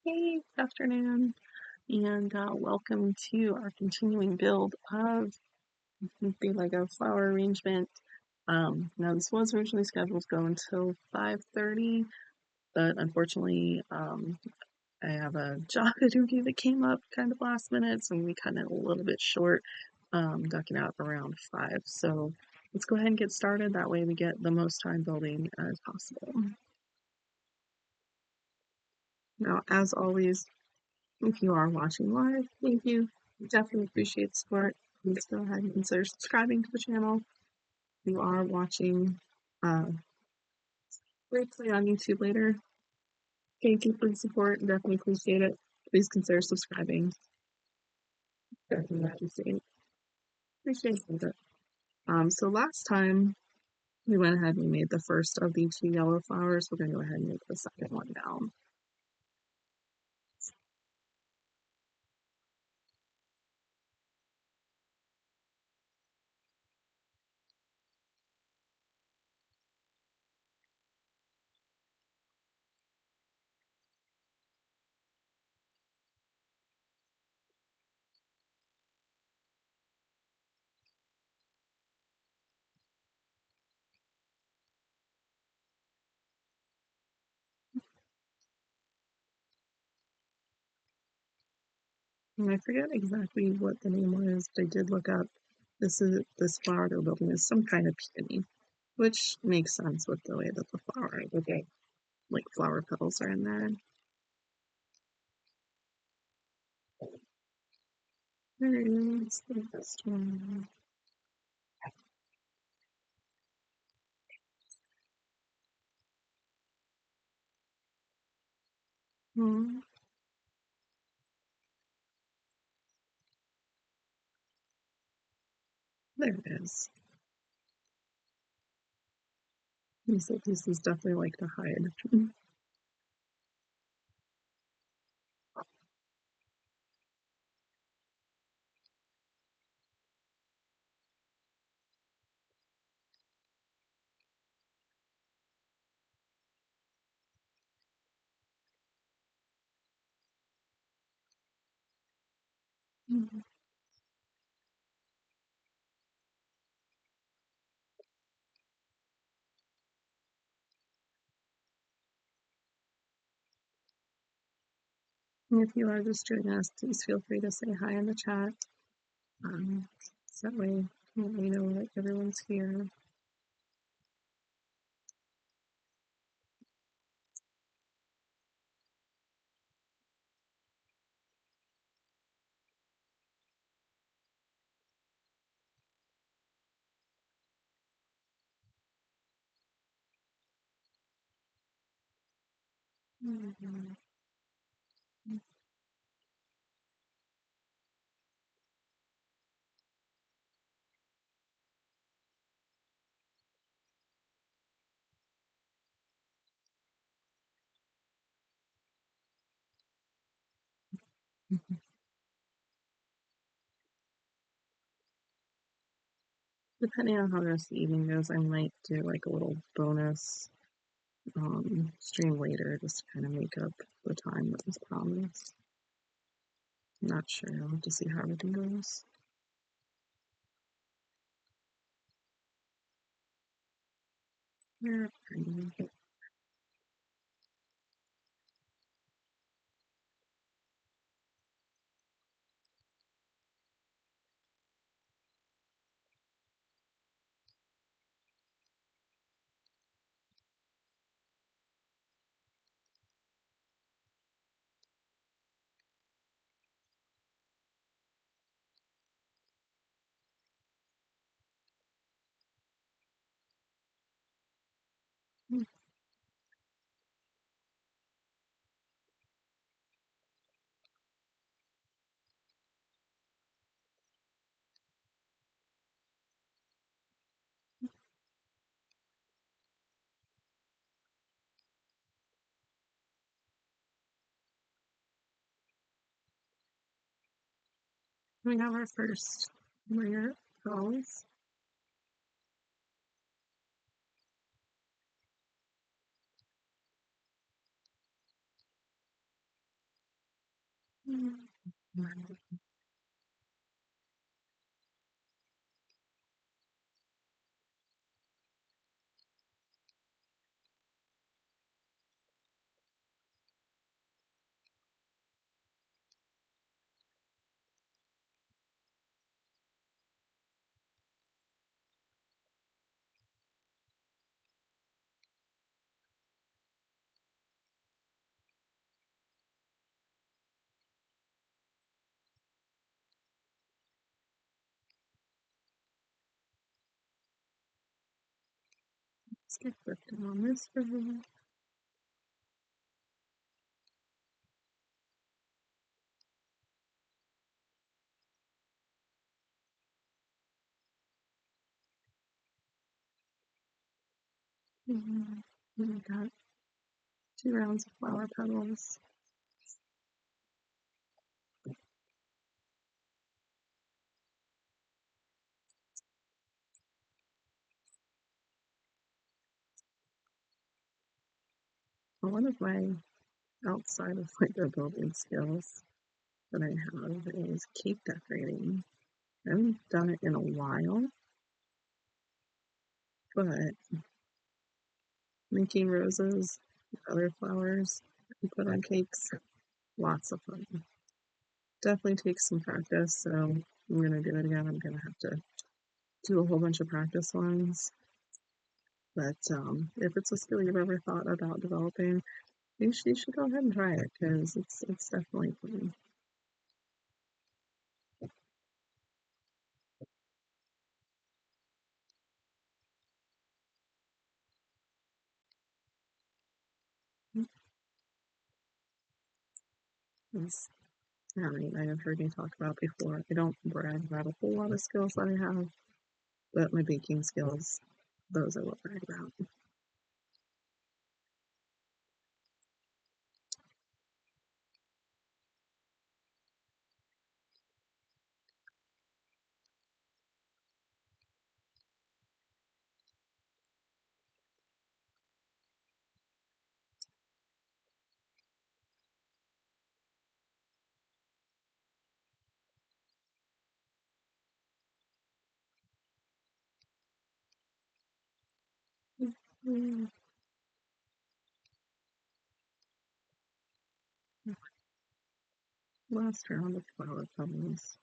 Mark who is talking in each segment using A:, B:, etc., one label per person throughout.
A: Hey, good afternoon, and welcome to our continuing build of the Lego flower arrangement. Now, this was originally scheduled to go until 5:30, but unfortunately, I have a job interview that came up kind of last minute, so we cut it a little bit short, ducking out around 5. So let's go ahead and get started. That way we get the most time building as possible. Now, as always, if you are watching live, thank you. Definitely appreciate the support. Please go ahead and consider subscribing to the channel. If you are watching uh, replay on YouTube later, thank you for the support. Definitely appreciate it. Please consider subscribing. Definitely appreciate it. So last time we went ahead and we made the first of the two yellow flowers. We're going to go ahead and make the second one now. And I forget exactly what the name was, but I did look up. This flower they're building is some kind of peony, which makes sense with the way that the flower, like flower petals are in there. There is the best one. Hmm, there it is. These pieces definitely like to hide. And if you are just joining us, please feel free to say hi in the chat. So that way we know that everyone's here. Mhm. Depending on how the rest of the evening goes, I might do like a little bonus stream later just to kind of make up the time that was promised. Not sure. I'll have to see how everything goes. Where are you? We have our first layer goals. Let's get lifted on this for her. We got 2 rounds of flower petals. One of my outside of like the building skills that I have is cake decorating. I haven't done it in a while, but making roses, other flowers you put on cakes, lots of fun. Definitely takes some practice, so I'm gonna do it again. I'm gonna have to do a whole bunch of practice ones. But if it's a skill you've ever thought about developing, you should go ahead and try it because it's definitely fun. It's, I mean, I have heard me talk about before. I don't brag about a whole lot of skills that I have, but my baking skills, those I will brag about. Mm, Last round of flower petals.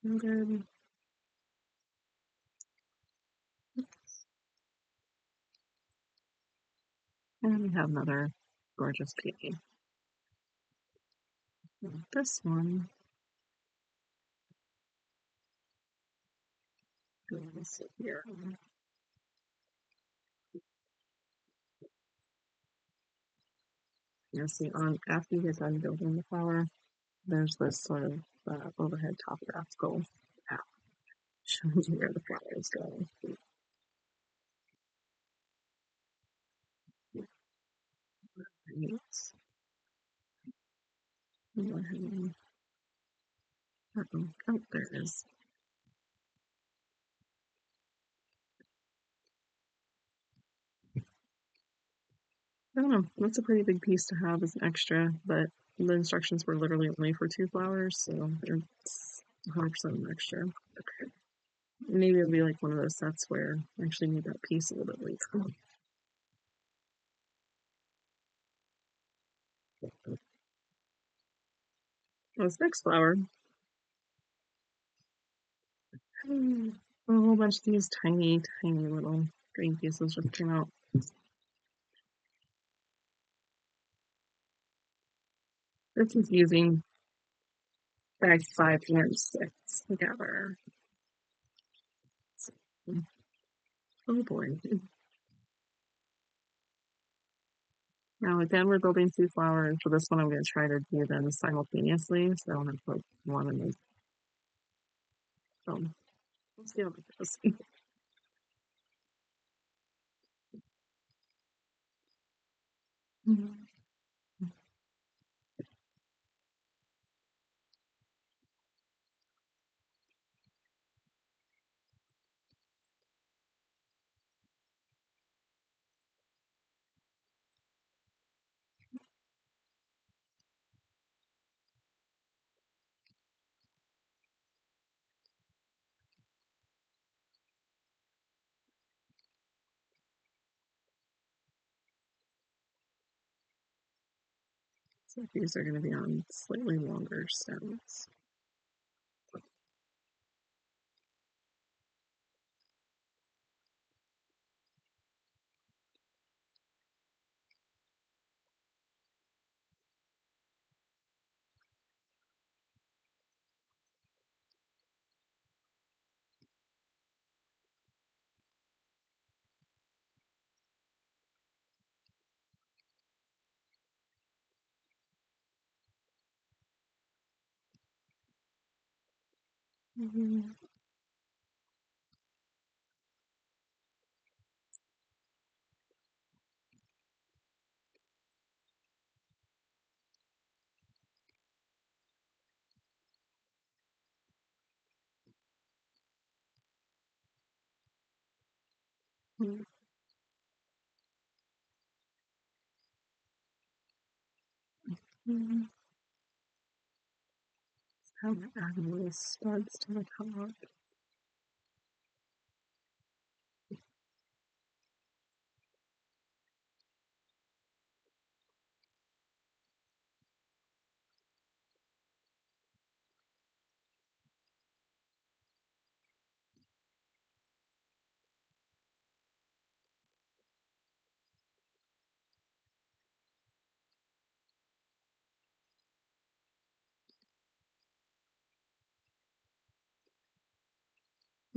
A: Good. And we have another gorgeous peony. This one, let's see here. You see, on after you get done building the flower, there's this sort of overhead top that's go out, shows you where the flowers go. Right. Go ahead and, oh, there it is. I don't know. That's a pretty big piece to have as an extra, but the instructions were literally only for 2 flowers, so it's 100% an extra. Okay. Maybe it'll be like one of those sets where I actually need that piece a little bit later. This next flower, a whole bunch of these tiny, tiny little green pieces just came out. This is using bag 5 and 6 together. Oh boy. Now again, we're building 2 flowers. For this one, I'm going to try to do them simultaneously, so I'm going to put one in the film. Let's see how it goes. So these are going to be on slightly longer stems. Mm-hmm. Mm-hmm. I'm adding little studs to the top.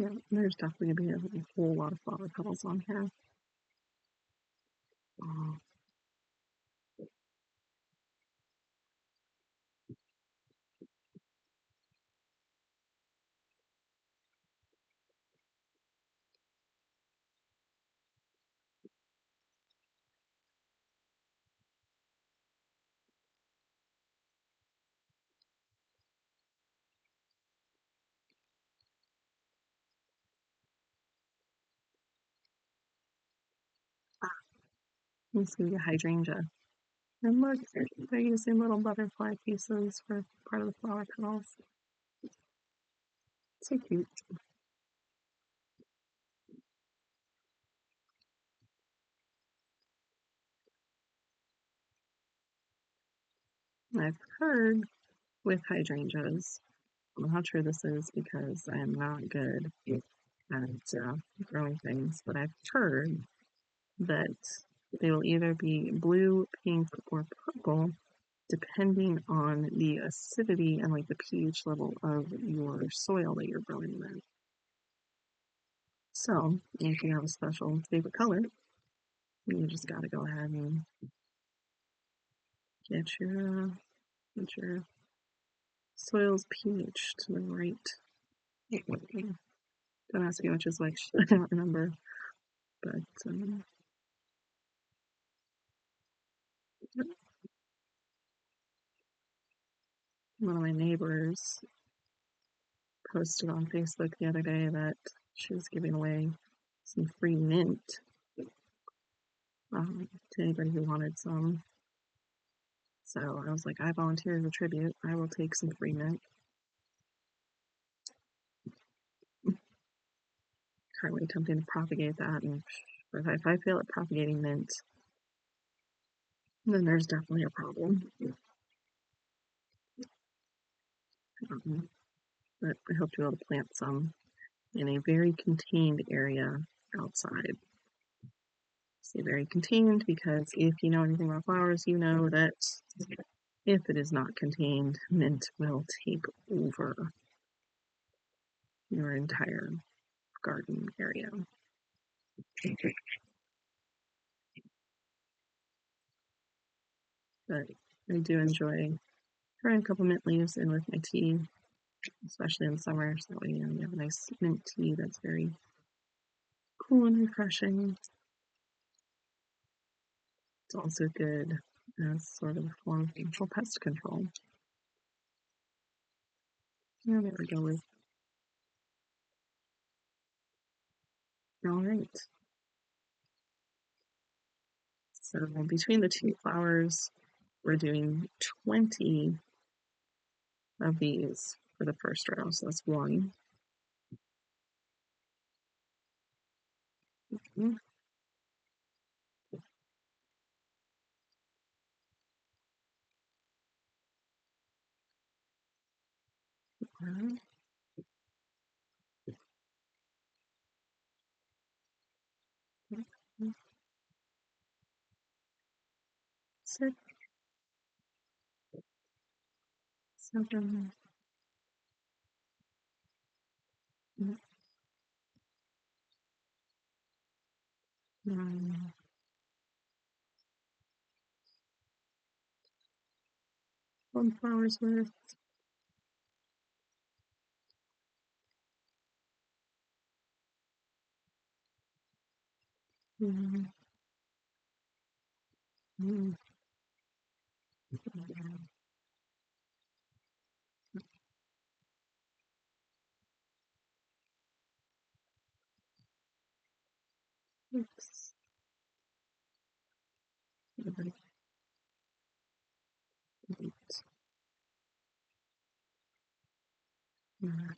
A: Yeah, there's definitely going to be a whole lot of flower petals on here. Oh, this is a hydrangea. And look, they're using little butterfly pieces for part of the flower petals. So cute. I've heard with hydrangeas, I'm not sure this is because I'm not good at growing things, but I've heard that they will either be blue, pink, or purple depending on the acidity and like the pH level of your soil that you're growing them in. So if you have a special favorite color, you just got to go ahead and get your soil's pH to the right. Don't ask me which is which. I don't remember, but one of my neighbors posted on Facebook the other day that she was giving away some free mint to anybody who wanted some. So I was like, I volunteer as a tribute. I will take some free mint. Currently attempting to propagate that, and if I fail at propagating mint, then there's definitely a problem. Um, but I hope to be able to plant some in a very contained area outside. Say very contained because if you know anything about flowers, you know that if it is not contained, mint will take over your entire garden area. But I do enjoy throwing a couple mint leaves in with my tea, especially in summer, so that way you have a nice mint tea that's very cool and refreshing. It's also good as sort of a form of natural pest control. Yeah, there we go. All right. So between the two flowers, we're doing 20 of these for the first row. So that's one. Mm-hmm. Five, 6, 7, 8, 9, 1 flowers worth. Mm, mm, 6, 7, 8, 9.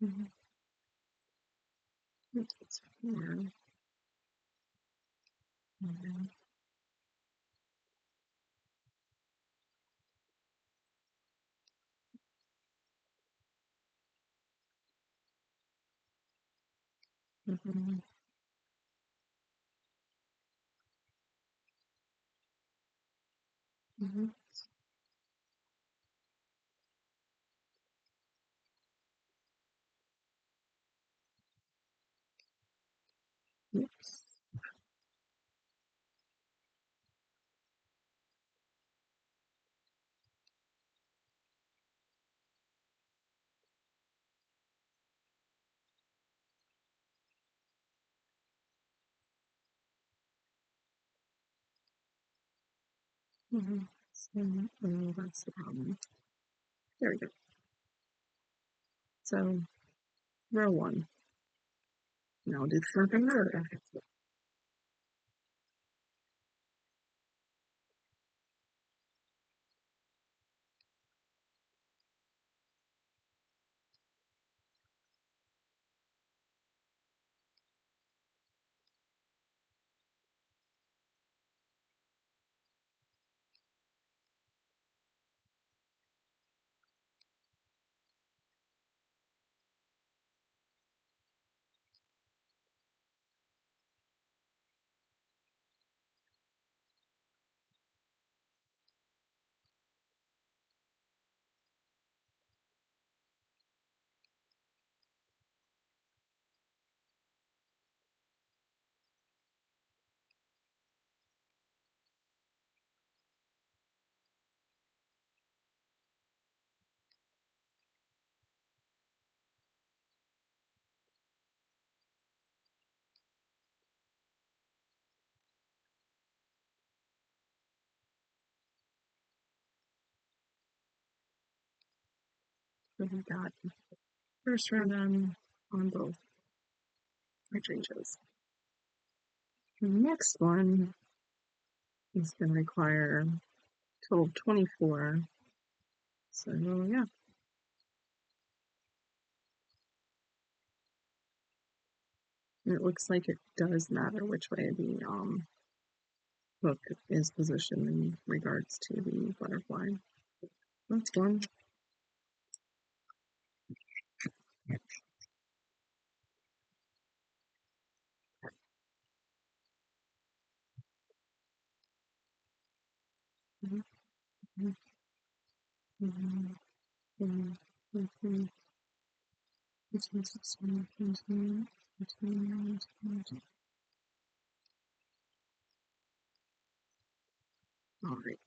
A: Mhm. It's 4, 9, mhm, mhm. Oops. Mhm. So, oh, that's the problem. There we go. So, row 1. Now do something other. So we got first round on both hydrangeas. The next one is going to require a total of 24. So, yeah, and it looks like it does matter which way the hook is positioned in regards to the butterfly. That's one. Mhm, mhm, mhm, mhm, mhm, 15, 16, 17, 18, 19. All right.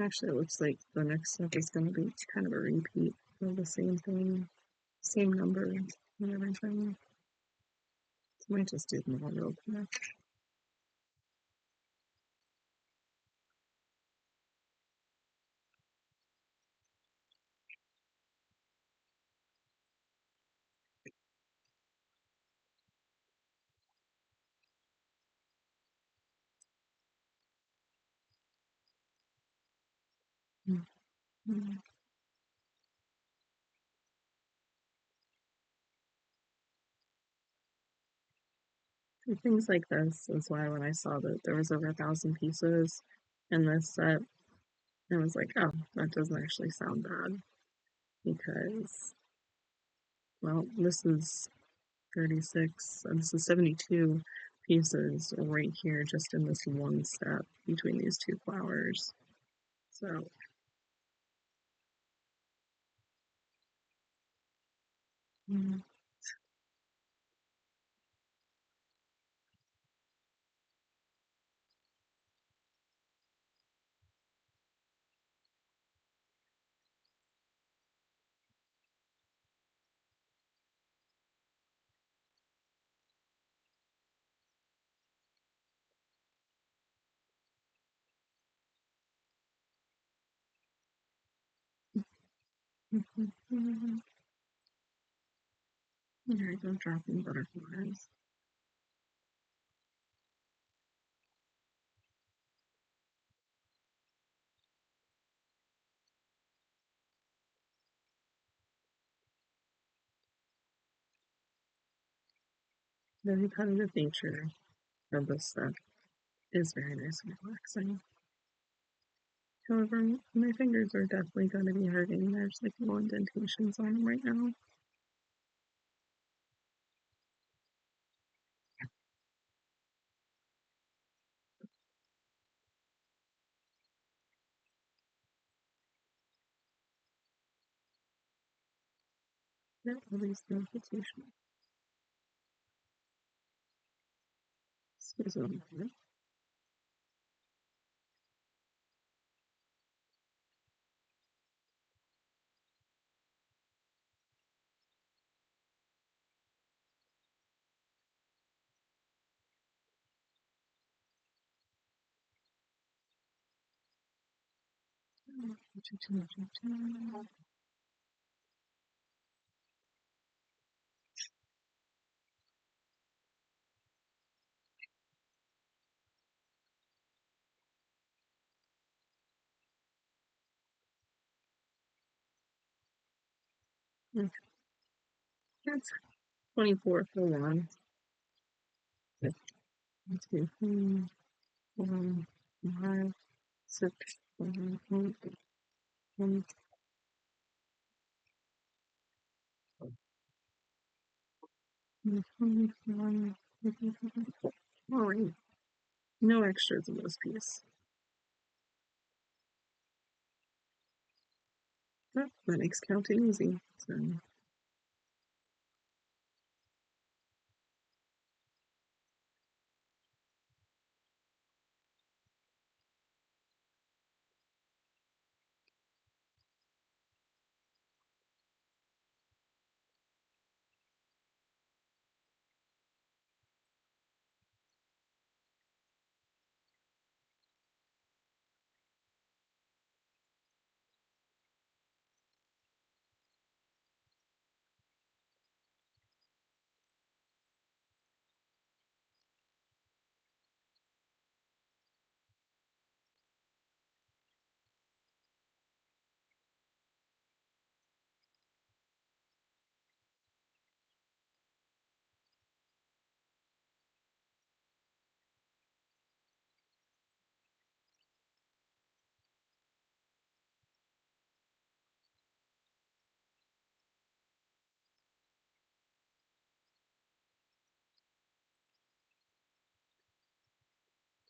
A: Actually, it looks like the next step is going to be kind of a repeat of the same thing, same number and everything. So I might just do them all real quick. Mhm. And things like this is why when I saw that there was over 1,000 pieces in this set, I was like, oh, that doesn't actually sound bad because, well, this is 36, and this is 72 pieces right here just in this one step between these two flowers. So, mm, there I go, dropping butterflies. The repetitive nature of this stuff is very nice and relaxing. However, my fingers are definitely going to be hurting. There's like little indentations on them right now. Yeah, at least notification. Excuse me. That's 24 for one. Let's see. 1, 5, 6, 7, 8, 9, 10, 21. All right. No extras in this piece. But that makes counting easy. So,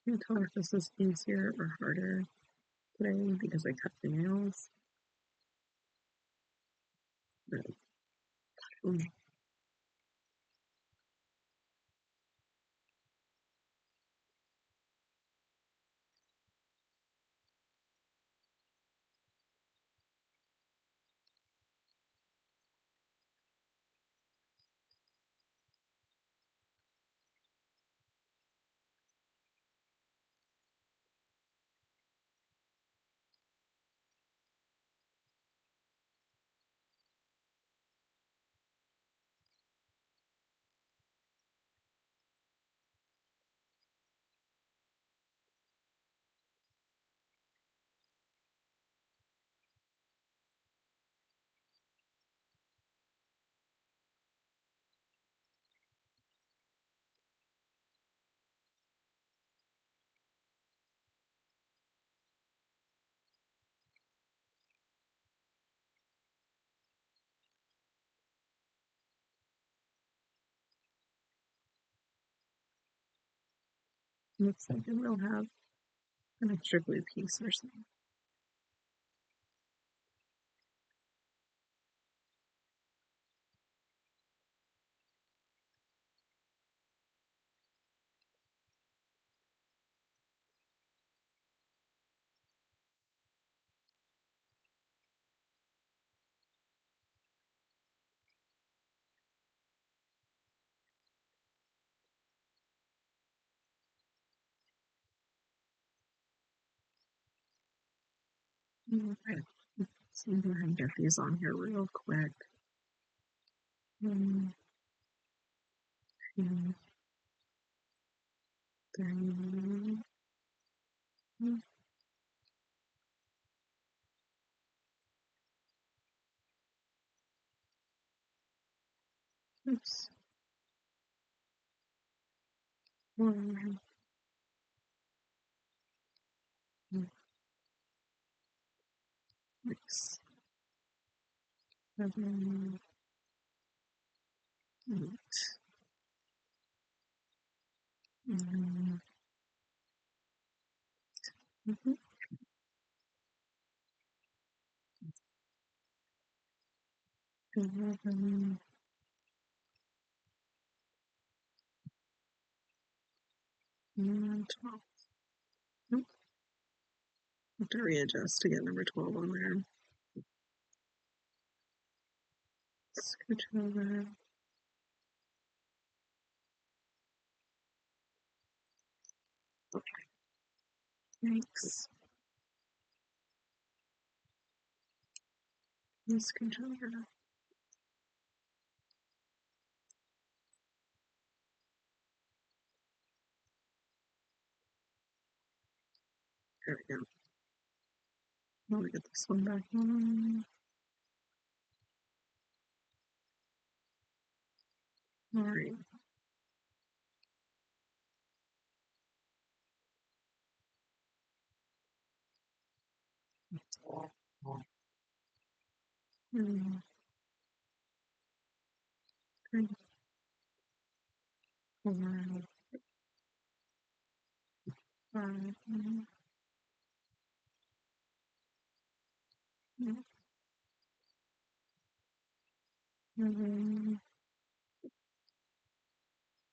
A: can't tell if this is easier or harder today because I cut the nails. But, mm, Looks like it will have an extra blue piece or something. Okay. So I'm going to get these on here real quick. 1, 2, 3. Oops. 4, 6, 7, 8, 9, mhm, 11, and 12. Nope. Have to readjust to get number 12 on there. Scooch over. Thanks. Scooch over. There we go. Let me get this one back on. All right. Mm, 3, 4, 5, 7,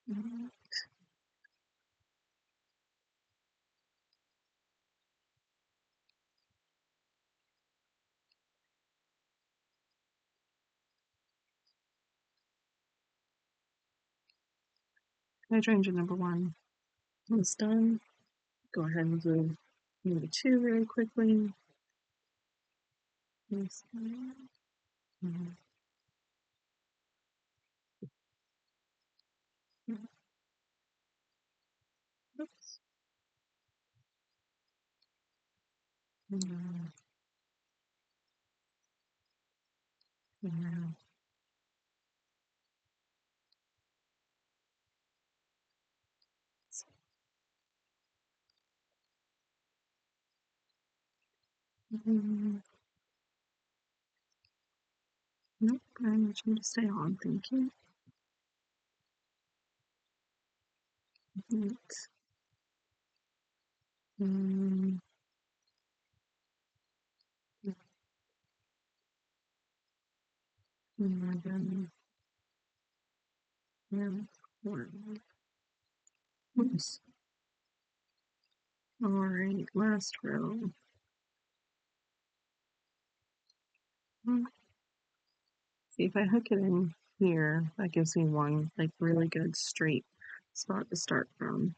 A: 8. Hydrangea number 1 is done. Go ahead and do number 2 very quickly. Yes. Mhm. Oops. Mhm. Mhm. Mhm. Nope, I need you to stay on, thank you. Eight, 11, and 4. Oops. All right, last row. See, if I hook it in here, that gives me one like really good straight spot to start from.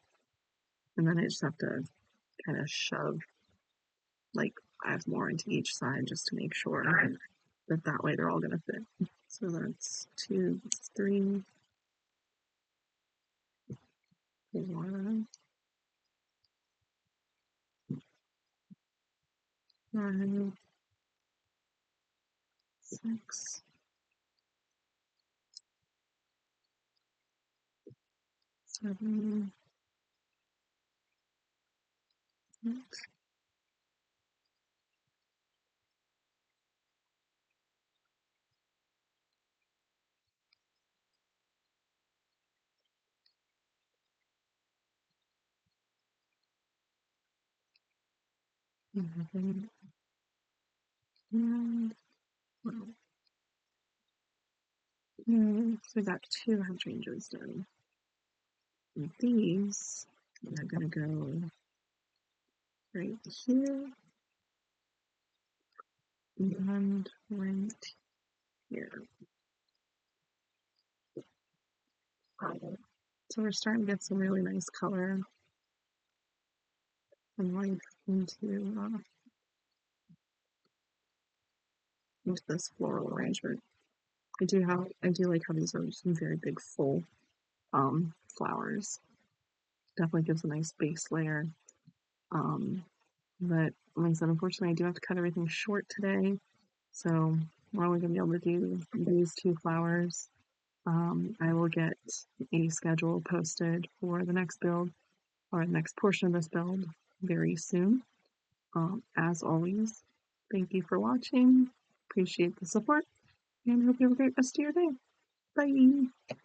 A: And then I just have to kind of shove like 5 more into each side just to make sure that way they're all gonna fit. So that's 2, 3, 4, 5, 6, 7, 8. And, well, so we got two hydrangeas done. And these are gonna go right here and right here. So we're starting to get some really nice color and life into this floral arrangement. I do like how these are some very big full flowers. Definitely gives a nice base layer. Um, but like I said, unfortunately, I do have to cut everything short today, so we're only gonna be able to do these two flowers. I will get a schedule posted for the next build or the next portion of this build very soon. As always, thank you for watching. Appreciate the support and hope you have a great rest of your day. Bye.